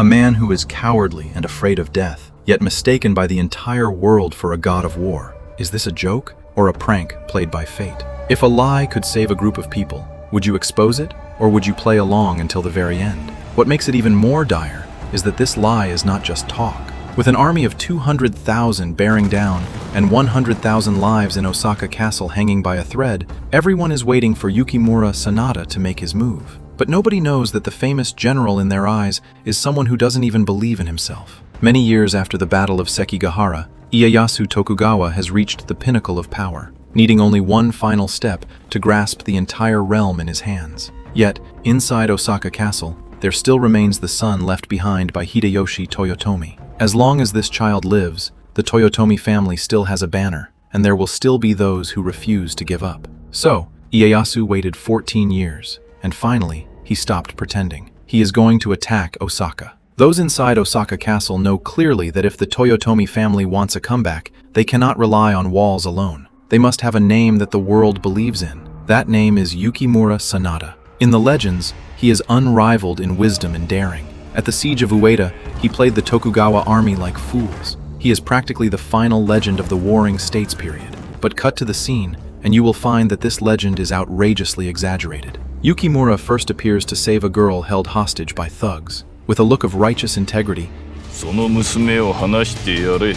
A man who is cowardly and afraid of death, yet mistaken by the entire world for a god of war. Is this a joke or a prank played by fate? If a lie could save a group of people, would you expose it, or would you play along until the very end? What makes it even more dire is that this lie is not just talk. With an army of 200,000 bearing down and 100,000 lives in Osaka Castle hanging by a thread, everyone is waiting for Yukimura Sanada to make his move. But nobody knows that the famous general in their eyes is someone who doesn't even believe in himself. Many years after the Battle of Sekigahara, Ieyasu Tokugawa has reached the pinnacle of power, needing only one final step to grasp the entire realm in his hands. Yet, inside Osaka Castle, there still remains the son left behind by Hideyoshi Toyotomi. As long as this child lives, the Toyotomi family still has a banner, and there will still be those who refuse to give up. So, Ieyasu waited 14 years, and finally, he stopped pretending. He is going to attack Osaka. Those inside Osaka Castle know clearly that if the Toyotomi family wants a comeback, they cannot rely on walls alone. They must have a name that the world believes in. That name is Yukimura Sanada. In the legends, he is unrivaled in wisdom and daring. At the siege of Ueda, he played the Tokugawa army like fools. He is practically the final legend of the Warring States period. But cut to the scene, and you will find that this legend is outrageously exaggerated. Yukimura first appears to save a girl held hostage by thugs. With a look of righteous integrity, その娘を離してやれ。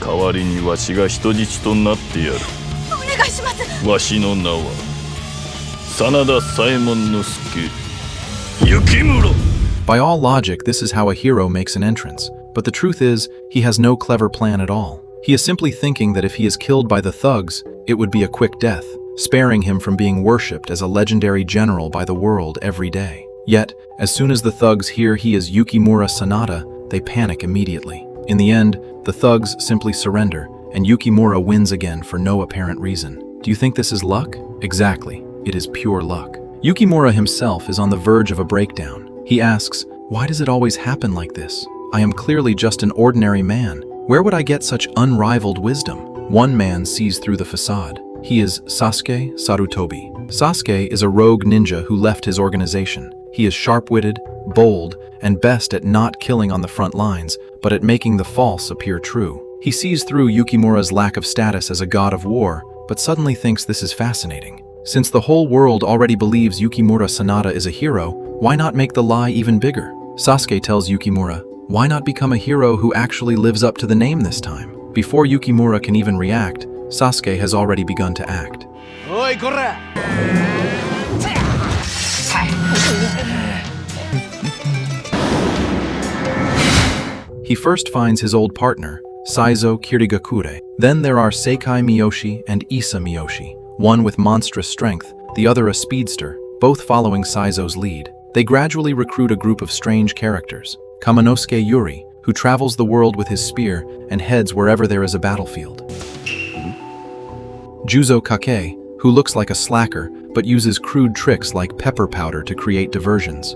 代わりにわしが人質となってやる。お願いします。わしの名は真田左衛門之助。雪室。 By all logic, this is how a hero makes an entrance. But the truth is, he has no clever plan at all. He is simply thinking that if he is killed by the thugs, it would be a quick death, sparing him from being worshipped as a legendary general by the world every day. Yet, as soon as the thugs hear he is Yukimura Sanada, they panic immediately. In the end, the thugs simply surrender, and Yukimura wins again for no apparent reason. Do you think this is luck? Exactly, it is pure luck. Yukimura himself is on the verge of a breakdown. He asks, why does it always happen like this? I am clearly just an ordinary man. Where would I get such unrivaled wisdom? One man sees through the facade. He is Sasuke Sarutobi. Sasuke is a rogue ninja who left his organization. He is sharp-witted, bold, and best at not killing on the front lines, but at making the false appear true. He sees through Yukimura's lack of status as a god of war, but suddenly thinks this is fascinating. Since the whole world already believes Yukimura Sanada is a hero, why not make the lie even bigger? Sasuke tells Yukimura, why not become a hero who actually lives up to the name this time? Before Yukimura can even react, Sasuke has already begun to act. Oi, corre! He first finds his old partner, Saizo Kirigakure. Then there are Seikai Miyoshi and Issa Miyoshi, one with monstrous strength, the other a speedster, both following Saizo's lead. They gradually recruit a group of strange characters. Kamanosuke Yuri, who travels the world with his spear and heads wherever there is a battlefield. Juzo Kake, who looks like a slacker but uses crude tricks like pepper powder to create diversions.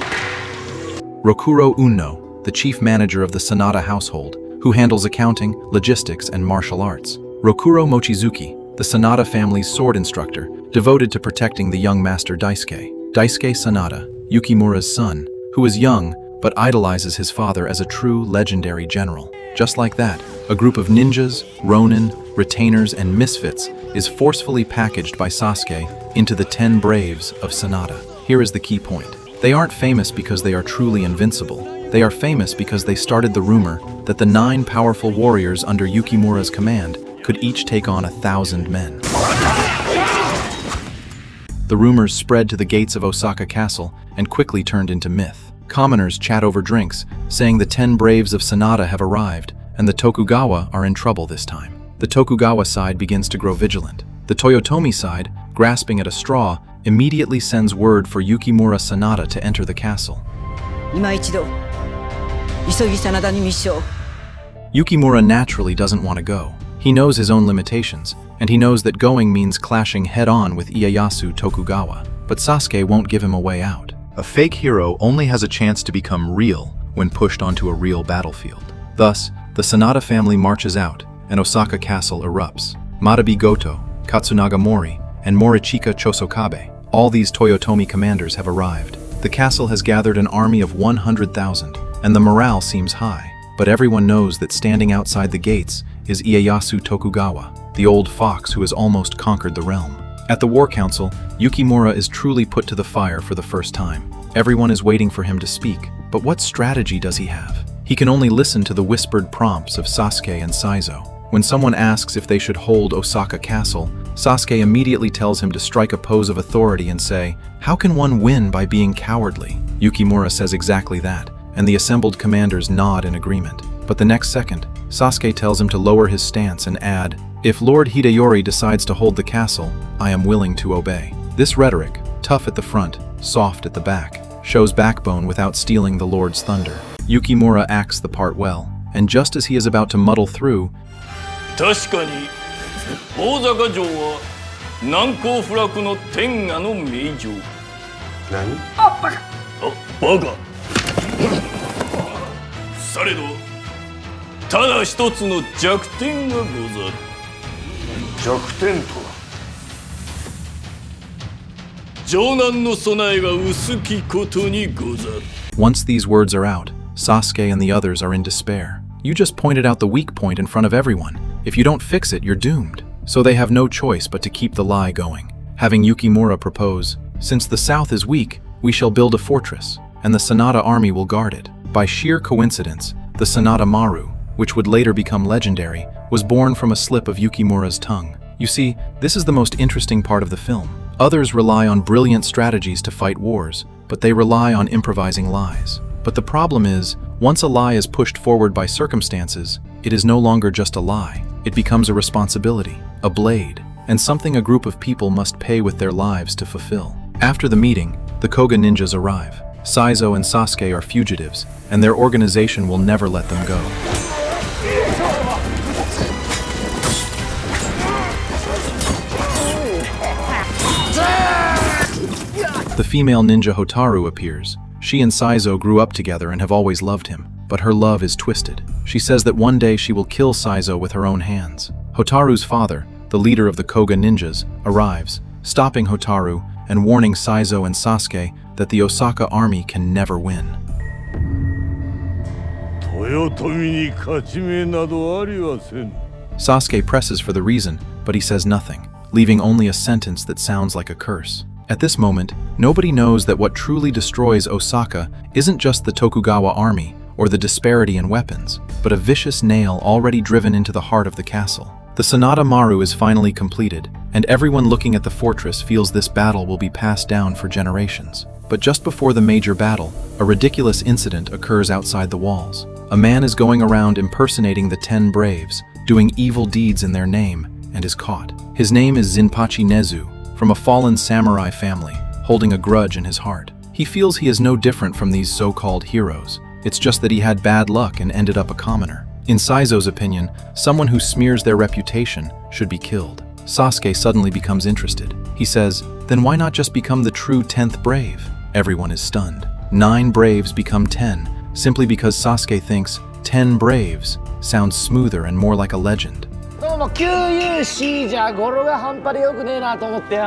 Rokuro Unno, the chief manager of the Sanada household, who handles accounting, logistics, and martial arts. Rokuro Mochizuki, the Sanada family's sword instructor, devoted to protecting the young master Daisuke. Daisuke Sanada, Yukimura's son, who is young but idolizes his father as a true legendary general. Just like that, a group of ninjas, ronin, retainers, and misfits is forcefully packaged by Sasuke into the 10 Braves of Sanada. Here is the key point. They aren't famous because they are truly invincible. They are famous because they started the rumor that the 9 powerful warriors under Yukimura's command could each take on 1,000 men. The rumors spread to the gates of Osaka Castle and quickly turned into myth. Commoners chat over drinks, saying the 10 Braves of Sanada have arrived, and the Tokugawa are in trouble this time. The Tokugawa side begins to grow vigilant. The Toyotomi side, grasping at a straw, immediately sends word for Yukimura Sanada to enter the castle. Yukimura naturally doesn't want to go. He knows his own limitations, and he knows that going means clashing head-on with Ieyasu Tokugawa. But Sasuke won't give him a way out. A fake hero only has a chance to become real when pushed onto a real battlefield. Thus, the Sanada family marches out, and Osaka Castle erupts. Madabi Goto, Katsunaga Mori, and Morichika Chosokabe, all these Toyotomi commanders have arrived. The castle has gathered an army of 100,000, and the morale seems high. But everyone knows that standing outside the gates is Ieyasu Tokugawa, the old fox who has almost conquered the realm. At the War Council, Yukimura is truly put to the fire for the first time. Everyone is waiting for him to speak, but what strategy does he have? He can only listen to the whispered prompts of Sasuke and Saizo. When someone asks if they should hold Osaka Castle, Sasuke immediately tells him to strike a pose of authority and say, "How can one win by being cowardly?" Yukimura says exactly that, and the assembled commanders nod in agreement. But the next second, Sasuke tells him to lower his stance and add, "If Lord Hideyori decides to hold the castle, I am willing to obey." This rhetoric, tough at the front, soft at the back, shows backbone without stealing the Lord's thunder. Yukimura acts the part well, and just as he is about to muddle through, 確かに大坂城は難攻不落の天下の名城。何？バカ。されどただ一つの弱点がござる。弱点とは城南の備えが薄きことにござる。 Once these words are out, Sasuke and the others are in despair. You just pointed out the weak point in front of everyone. If you don't fix it, you're doomed. So they have no choice but to keep the lie going. Having Yukimura propose, "Since the south is weak, we shall build a fortress, and the Sanada army will guard it." By sheer coincidence, the Sanada Maru, which would later become legendary, was born from a slip of Yukimura's tongue. You see, this is the most interesting part of the film. Others rely on brilliant strategies to fight wars, but they rely on improvising lies. But the problem is, once a lie is pushed forward by circumstances, it is no longer just a lie. It becomes a responsibility, a blade, and something a group of people must pay with their lives to fulfill. After the meeting, the Koga ninjas arrive. Saizo and Sasuke are fugitives, and their organization will never let them go. The female ninja Hotaru appears. She and Saizo grew up together and have always loved him, but her love is twisted. She says that one day she will kill Saizo with her own hands. Hotaru's father, the leader of the Koga ninjas, arrives, stopping Hotaru and warning Saizo and Sasuke that the Osaka army can never win. Sasuke presses for the reason, but he says nothing, leaving only a sentence that sounds like a curse. At this moment, nobody knows that what truly destroys Osaka isn't just the Tokugawa army or the disparity in weapons, but a vicious nail already driven into the heart of the castle. The Sanada Maru is finally completed, and everyone looking at the fortress feels this battle will be passed down for generations. But just before the major battle, a ridiculous incident occurs outside the walls. A man is going around impersonating the 10 Braves, doing evil deeds in their name, and is caught. His name is Zinpachi Nezu, from a fallen samurai family, holding a grudge in his heart. He feels he is no different from these so-called heroes. It's just that he had bad luck and ended up a commoner. In Saizo's opinion, someone who smears their reputation should be killed. Sasuke suddenly becomes interested. He says, "Then why not just become the true 10th Brave?" Everyone is stunned. 9 Braves become 10, simply because Sasuke thinks 10 Braves sounds smoother and more like a legend. 旧勇士じゃ語呂が半端でよくねえなと思ってよ。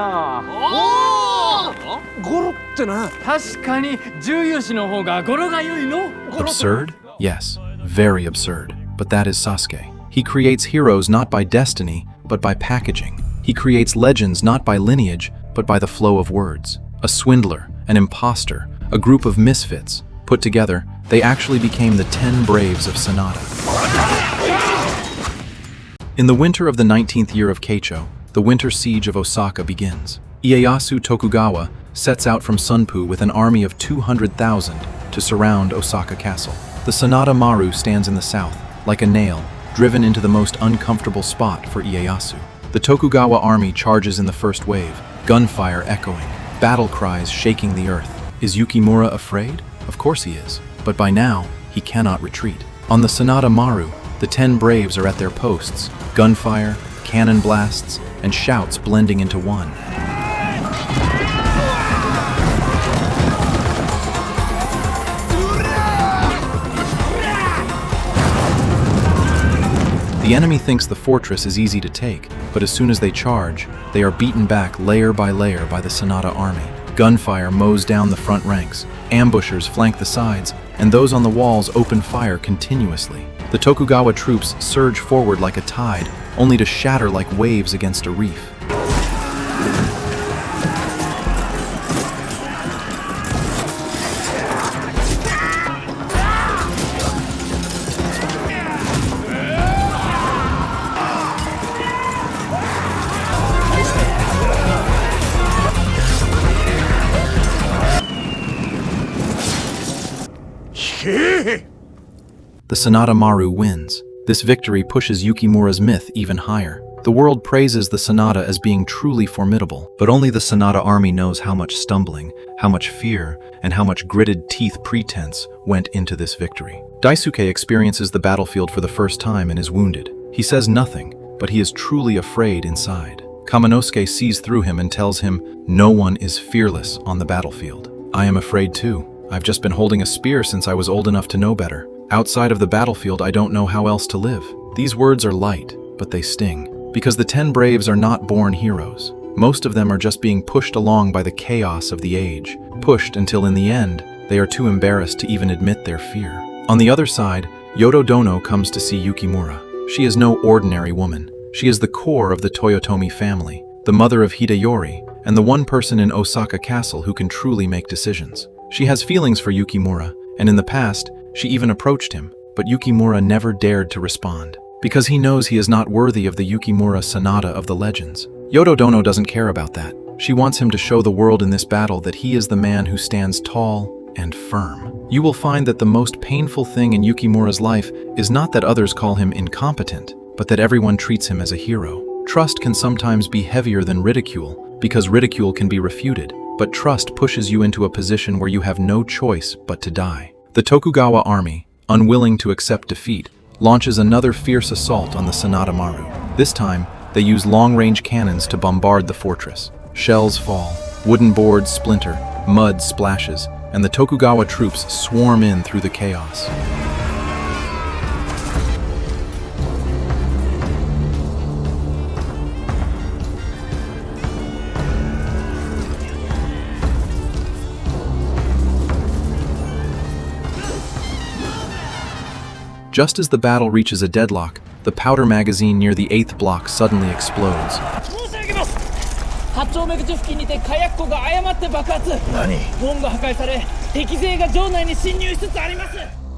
語呂ってな。確かに重勇士の方が語呂が良いの。 Absurd? Yes, very absurd. But that is Sasuke. He creates heroes not by destiny, but by packaging. He creates legends not by lineage, but by the flow of words. A swindler, an imposter, a group of misfits. Put together, they actually became the 10 Braves of Sanada. In the winter of the 19th year of Keicho, the winter siege of Osaka begins. Ieyasu Tokugawa sets out from Sunpu with an army of 200,000 to surround Osaka Castle. The Sanada Maru stands in the south, like a nail, driven into the most uncomfortable spot for Ieyasu. The Tokugawa army charges in the first wave, gunfire echoing, battle cries shaking the earth. Is Yukimura afraid? Of course he is, but by now, he cannot retreat. On the Sanada Maru, the 10 Braves are at their posts, gunfire, cannon blasts, and shouts blending into one. The enemy thinks the fortress is easy to take, but as soon as they charge, they are beaten back layer by the Sanada army. Gunfire mows down the front ranks, Ambushers flank the sides, and those on the walls open fire continuously. The Tokugawa troops surge forward like a tide, only to shatter like waves against a reef. The Sanada Maru wins. This victory pushes Yukimura's myth even higher. The world praises the Sanada as being truly formidable, but only the Sanada army knows how much stumbling, how much fear, and how much gritted teeth pretense went into this victory. Daisuke experiences the battlefield for the first time and is wounded. He says nothing, but he is truly afraid inside. Kaminosuke sees through him and tells him, "No one is fearless on the battlefield. I am afraid too. I've just been holding a spear since I was old enough to know better. Outside of the battlefield, I don't know how else to live." These words are light, but they sting. Because the 10 Braves are not born heroes. Most of them are just being pushed along by the chaos of the age. Pushed until in the end, they are too embarrassed to even admit their fear. On the other side, Yodo Dono comes to see Yukimura. She is no ordinary woman. She is the core of the Toyotomi family, the mother of Hideyori, and the one person in Osaka Castle who can truly make decisions. She has feelings for Yukimura, and in the past, she even approached him, but Yukimura never dared to respond, because he knows he is not worthy of the Yukimura Sanada of the legends. Yodo Dono doesn't care about that. She wants him to show the world in this battle that he is the man who stands tall and firm. You will find that the most painful thing in Yukimura's life is not that others call him incompetent, but that everyone treats him as a hero. Trust can sometimes be heavier than ridicule, because ridicule can be refuted, but trust pushes you into a position where you have no choice but to die. The Tokugawa army, unwilling to accept defeat, launches another fierce assault on the Sanada Maru. This time, they use long-range cannons to bombard the fortress. Shells fall, wooden boards splinter, mud splashes, and the Tokugawa troops swarm in through the chaos. Just as the battle reaches a deadlock, the powder magazine near the 8th block suddenly explodes.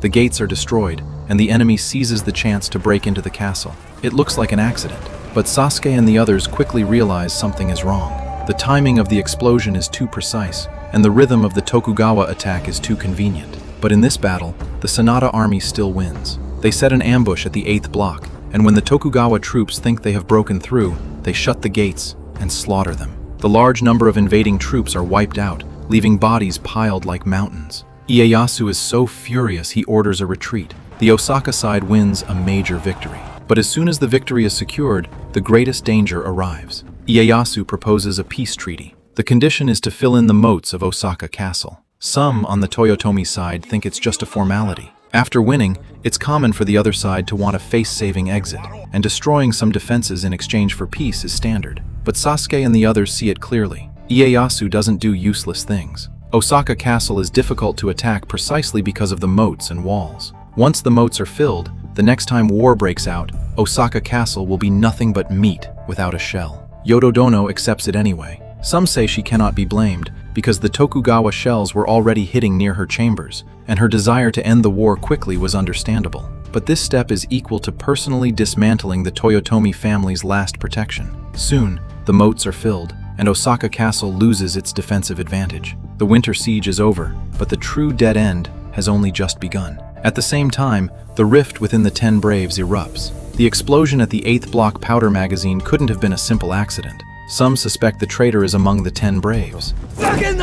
The gates are destroyed, and the enemy seizes the chance to break into the castle. It looks like an accident, but Sasuke and the others quickly realize something is wrong. The timing of the explosion is too precise, and the rhythm of the Tokugawa attack is too convenient. But in this battle, the Sanada army still wins. They set an ambush at the 8th block, and when the Tokugawa troops think they have broken through, they shut the gates and slaughter them. The large number of invading troops are wiped out, leaving bodies piled like mountains. Ieyasu is so furious he orders a retreat. The Osaka side wins a major victory. But as soon as the victory is secured, the greatest danger arrives. Ieyasu proposes a peace treaty. The condition is to fill in the moats of Osaka Castle. Some on the Toyotomi side think it's just a formality. After winning, it's common for the other side to want a face-saving exit, and destroying some defenses in exchange for peace is standard. But Sasuke and the others see it clearly. Ieyasu doesn't do useless things. Osaka Castle is difficult to attack precisely because of the moats and walls. Once the moats are filled, the next time war breaks out, Osaka Castle will be nothing but meat without a shell. Yodo Dono accepts it anyway. Some say she cannot be blamed, because the Tokugawa shells were already hitting near her chambers, and her desire to end the war quickly was understandable. But this step is equal to personally dismantling the Toyotomi family's last protection. Soon, the moats are filled, and Osaka Castle loses its defensive advantage. The winter siege is over, but the true dead end has only just begun. At the same time, the rift within the 10 Braves erupts. The explosion at the 8th block powder magazine couldn't have been a simple accident. Some suspect the traitor is among the 10 Braves. In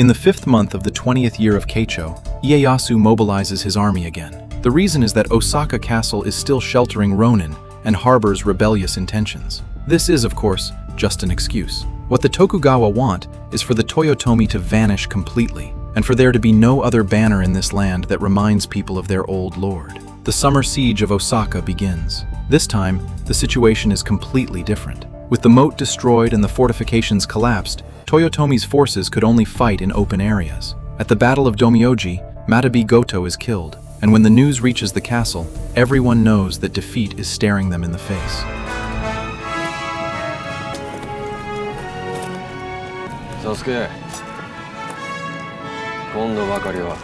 the 5th month of the 20th year of Keicho, Ieyasu mobilizes his army again. The reason is that Osaka Castle is still sheltering Ronin and harbors rebellious intentions. This is, of course, just an excuse. What the Tokugawa want is for the Toyotomi to vanish completely. and for there to be no other banner in this land that reminds people of their old lord. The summer siege of Osaka begins. This time, the situation is completely different. With the moat destroyed and the fortifications collapsed, Toyotomi's forces could only fight in open areas. At the Battle of Domyoji, Matabi Goto is killed, and when the news reaches the castle, everyone knows that defeat is staring them in the face. Sasuke, 今度ばかりは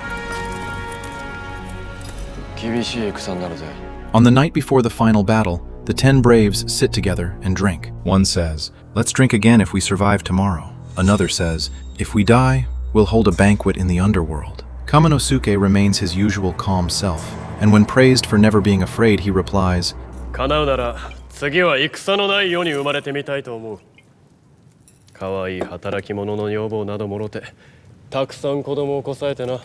厳しい戦になるぜ。 On the night before the final battle, the 10 Braves sit together and drink. One says, "Let's drink again if we survive tomorrow." Another says, "If we die, we'll hold a banquet in the underworld." Kaminosuke remains his usual calm self, and when praised for never being afraid, he replies, 叶うなら次は戦のない世に生まれてみたいと思う。可愛い働き者の女房などもろてたくさん子供をこさえてな。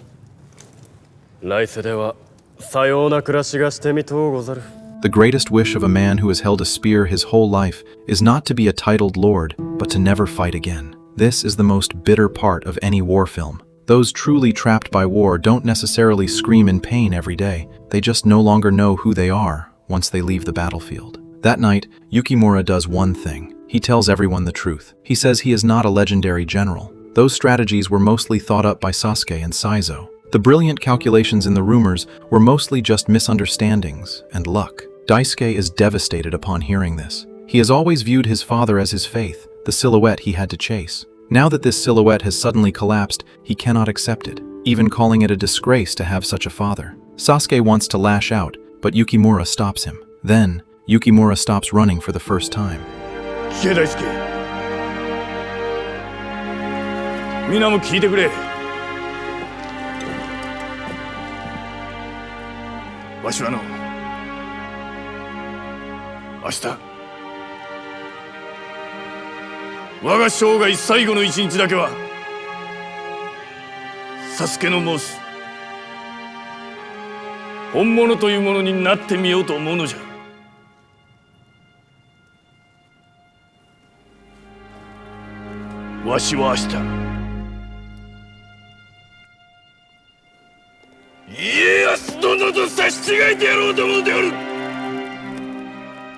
来世ではさような暮らしがしてみとうござる。 The greatest wish of a man who has held a spear his whole life is not to be a titled lord, but to never fight again. This is the most bitter part of any war film. Those truly trapped by war don't necessarily scream in pain every day. They just no longer know who they are once they leave the battlefield. That night, Yukimura does one thing. He tells everyone the truth. He says he is not a legendary general. Those strategies were mostly thought up by Sasuke and Saizo. The brilliant calculations in the rumors were mostly just misunderstandings and luck. Daisuke is devastated upon hearing this. He has always viewed his father as his faith, the silhouette he had to chase. Now that this silhouette has suddenly collapsed, he cannot accept it, even calling it a disgrace to have such a father. Sasuke wants to lash out, but Yukimura stops him. Then, Yukimura stops running for the first time. 聞け大輔、皆も聞いてくれ。わしはの明日我が生涯最後の一日だけはサスケの申す本物というものになってみようと思うのじゃ。わしは明日家康殿と差し違えてやろうと思うておる。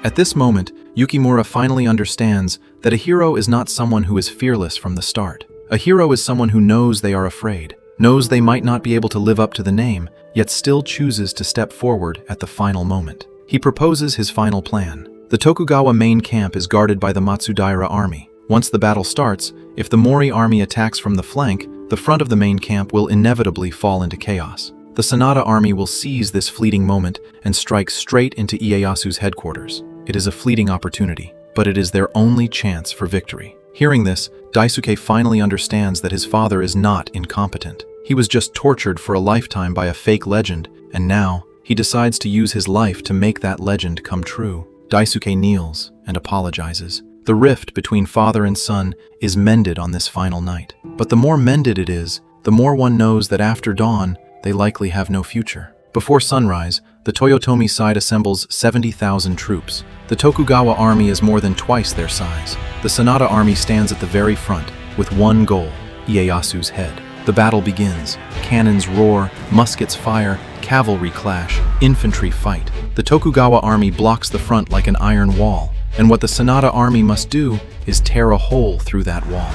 At this moment, Yukimura finally understands that a hero is not someone who is fearless from the start. A hero is someone who knows they are afraid, knows they might not be able to live up to the name, yet still chooses to step forward at the final moment. He proposes his final plan. The Tokugawa main camp is guarded by the Matsudaira army. Once the battle starts, if the Mori army attacks from the flank, the front of the main camp will inevitably fall into chaos. The Sanada army will seize this fleeting moment and strike straight into Ieyasu's headquarters. It is a fleeting opportunity, but it is their only chance for victory. Hearing this, Daisuke finally understands that his father is not incompetent. He was just tortured for a lifetime by a fake legend, and now he decides to use his life to make that legend come true. Daisuke kneels and apologizes. The rift between father and son is mended on this final night. But the more mended it is, the more one knows that after dawn, they likely have no future. Before sunrise, the Toyotomi side assembles 70,000 troops. The Tokugawa army is more than twice their size. The Sanada army stands at the very front, with one goal, Ieyasu's head. The battle begins. Cannons roar, muskets fire, cavalry clash, infantry fight. The Tokugawa army blocks the front like an iron wall, and what the Sanada army must do is tear a hole through that wall.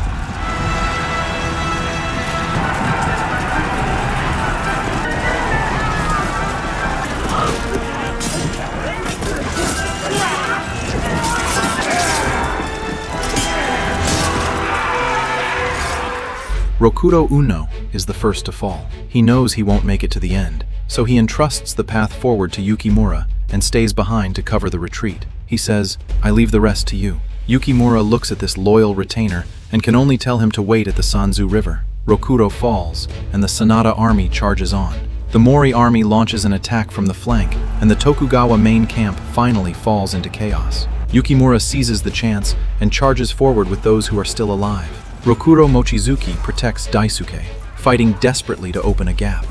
Rokuro Uno is the first to fall. He knows he won't make it to the end, so he entrusts the path forward to Yukimura and stays behind to cover the retreat. He says, "I leave the rest to you." Yukimura looks at this loyal retainer and can only tell him to wait at the Sanzu River. Rokuro falls, and the Sanada army charges on. The Mori army launches an attack from the flank, and the Tokugawa main camp finally falls into chaos. Yukimura seizes the chance and charges forward with those who are still alive. Rokuro Mochizuki protects Daisuke, fighting desperately to open a gap.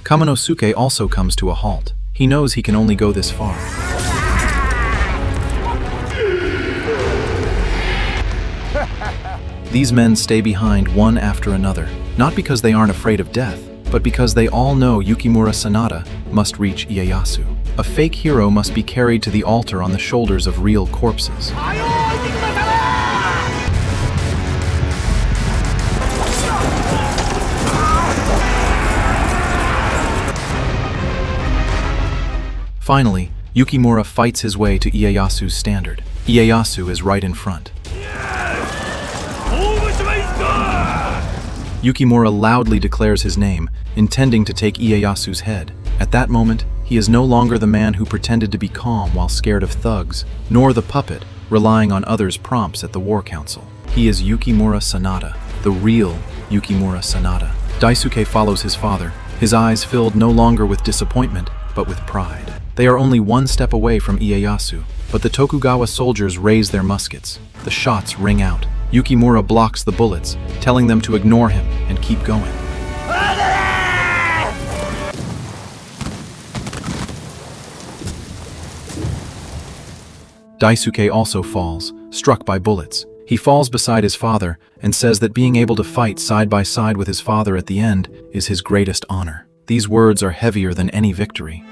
Kaminosuke also comes to a halt. He knows he can only go this far. These men stay behind one after another, not because they aren't afraid of death, but because they all know Yukimura Sanada must reach Ieyasu. A fake hero must be carried to the altar on the shoulders of real corpses. Finally, Yukimura fights his way to Ieyasu's standard. Ieyasu is right in front. Yukimura loudly declares his name, intending to take Ieyasu's head. At that moment, he is no longer the man who pretended to be calm while scared of thugs, nor the puppet, relying on others' prompts at the war council. He is Yukimura Sanada, the real Yukimura Sanada. Daisuke follows his father, his eyes filled no longer with disappointment, but with pride. They are only one step away from Ieyasu, but the Tokugawa soldiers raise their muskets. The shots ring out. Yukimura blocks the bullets, telling them to ignore him and keep going. Daisuke also falls, struck by bullets. He falls beside his father and says that being able to fight side by side with his father at the end is his greatest honor. These words are heavier than any victory.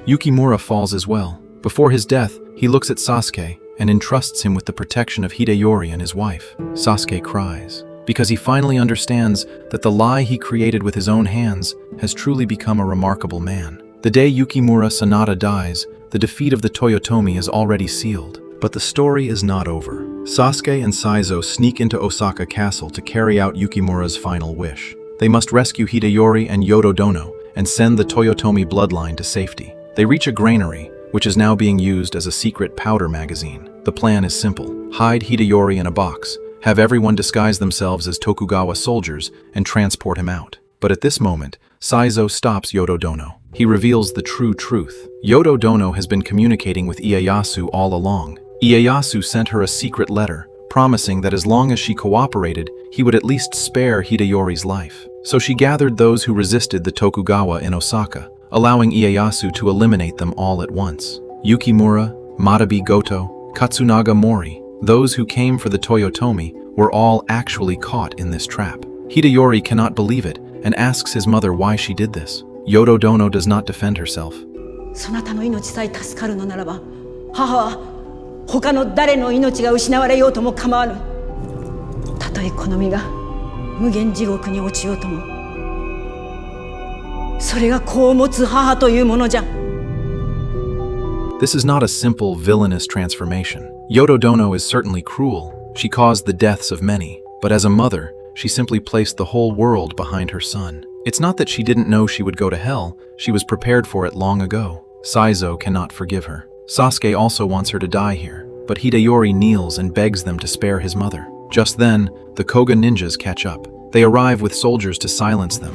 Yukimura falls as well. Before his death, he looks at Sasuke and entrusts him with the protection of Hideyori and his wife. Sasuke cries, because he finally understands that the lie he created with his own hands has truly become a remarkable man. The day Yukimura Sanada dies, the defeat of the Toyotomi is already sealed. But the story is not over. Sasuke and Saizo sneak into Osaka Castle to carry out Yukimura's final wish. They must rescue Hideyori and Yododono and send the Toyotomi bloodline to safety. They reach a granary, which is now being used as a secret powder magazine. The plan is simple. Hide Hideyori in a box, have everyone disguise themselves as Tokugawa soldiers, and transport him out. But at this moment, Saizo stops Yododono. He reveals the true truth. Yododono has been communicating with Ieyasu all along. Ieyasu sent her a secret letter, promising that as long as she cooperated, he would at least spare Hideyori's life. So she gathered those who resisted the Tokugawa in Osaka, allowing Ieyasu to eliminate them all at once. Yukimura, Matabi Goto, Katsunaga Mori, those who came for the Toyotomi, were all actually caught in this trap. Hideyori cannot believe it and asks his mother why she did this. Yododono does not defend herself. そなたの命さえ助かるのならば、母は他の誰の命が失われようとも構わぬ。たとえこの身が無限地獄に落ちようとも。それが子を持つ母というものじゃ。This is not a simple villainous transformation. Yododono is certainly cruel. She caused the deaths of many, but as a mother, she simply placed the whole world behind her son. It's not that she didn't know she would go to hell, she was prepared for it long ago. Saizo cannot forgive her. Sasuke also wants her to die here, but Hideyori kneels and begs them to spare his mother. Just then, the Koga ninjas catch up. They arrive with soldiers to silence them.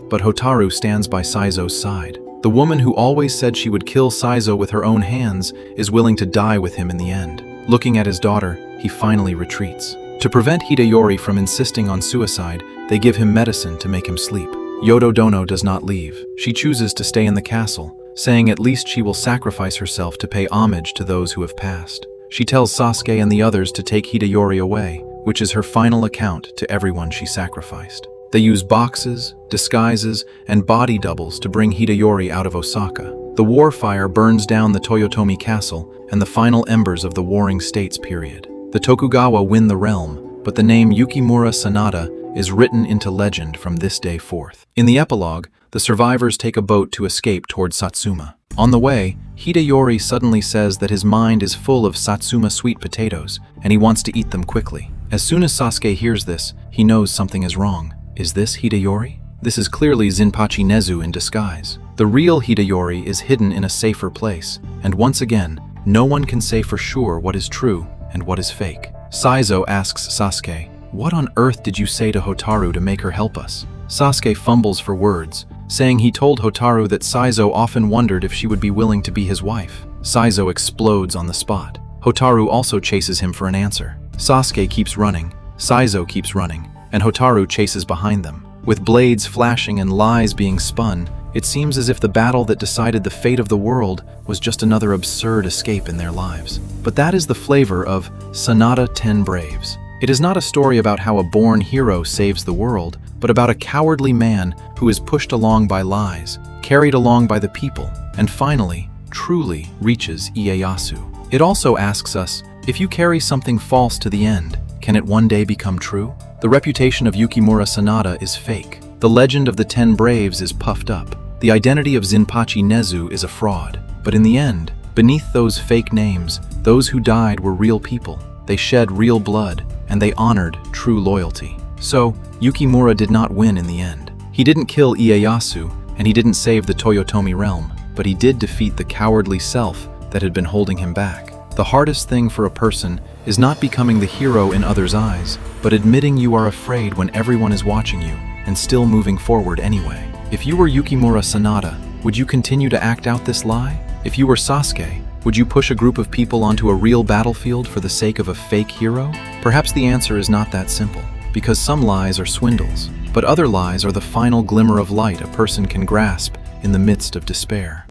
But Hotaru stands by Saizo's side. The woman who always said she would kill Saizo with her own hands is willing to die with him in the end. Looking at his daughter, he finally retreats. To prevent Hideyori from insisting on suicide, they give him medicine to make him sleep. Yododono does not leave. She chooses to stay in the castle, saying at least she will sacrifice herself to pay homage to those who have passed. She tells Sasuke and the others to take Hideyori away, which is her final account to everyone she sacrificed. They use boxes, disguises, and body doubles to bring Hideyori out of Osaka. The war fire burns down the Toyotomi castle and the final embers of the Warring States period. The Tokugawa win the realm, but the name Yukimura Sanada is written into legend from this day forth. In the epilogue, the survivors take a boat to escape toward Satsuma. On the way, Hideyori suddenly says that his mind is full of Satsuma sweet potatoes, and he wants to eat them quickly. As soon as Sasuke hears this, he knows something is wrong. Is this Hideyori? This is clearly Zinpachi Nezu in disguise. The real Hideyori is hidden in a safer place, and once again, no one can say for sure what is true and what is fake. Saizo asks Sasuke, "What on earth did you say to Hotaru to make her help us?" Sasuke fumbles for words, saying he told Hotaru that Saizo often wondered if she would be willing to be his wife. Saizo explodes on the spot. Hotaru also chases him for an answer. Sasuke keeps running, Saizo keeps running, and Hotaru chases behind them. With blades flashing and lies being spun, it seems as if the battle that decided the fate of the world was just another absurd escape in their lives. But that is the flavor of Sanada Ten Braves. It is not a story about how a born hero saves the world, but about a cowardly man who is pushed along by lies, carried along by the people, and finally, truly reaches Ieyasu. It also asks us, if you carry something false to the end, can it one day become true? The reputation of Yukimura Sanada is fake. The legend of the Ten Braves is puffed up. The identity of Zinpachi Nezu is a fraud. But in the end, beneath those fake names, those who died were real people. They shed real blood, and they honored true loyalty. So, Yukimura did not win in the end. He didn't kill Ieyasu, and he didn't save the Toyotomi realm, but he did defeat the cowardly self that had been holding him back. The hardest thing for a person is not becoming the hero in others' eyes, but admitting you are afraid when everyone is watching you, and still moving forward anyway. If you were Yukimura Sanada, would you continue to act out this lie? If you were Sasuke, would you push a group of people onto a real battlefield for the sake of a fake hero? Perhaps the answer is not that simple, because some lies are swindles, but other lies are the final glimmer of light a person can grasp in the midst of despair.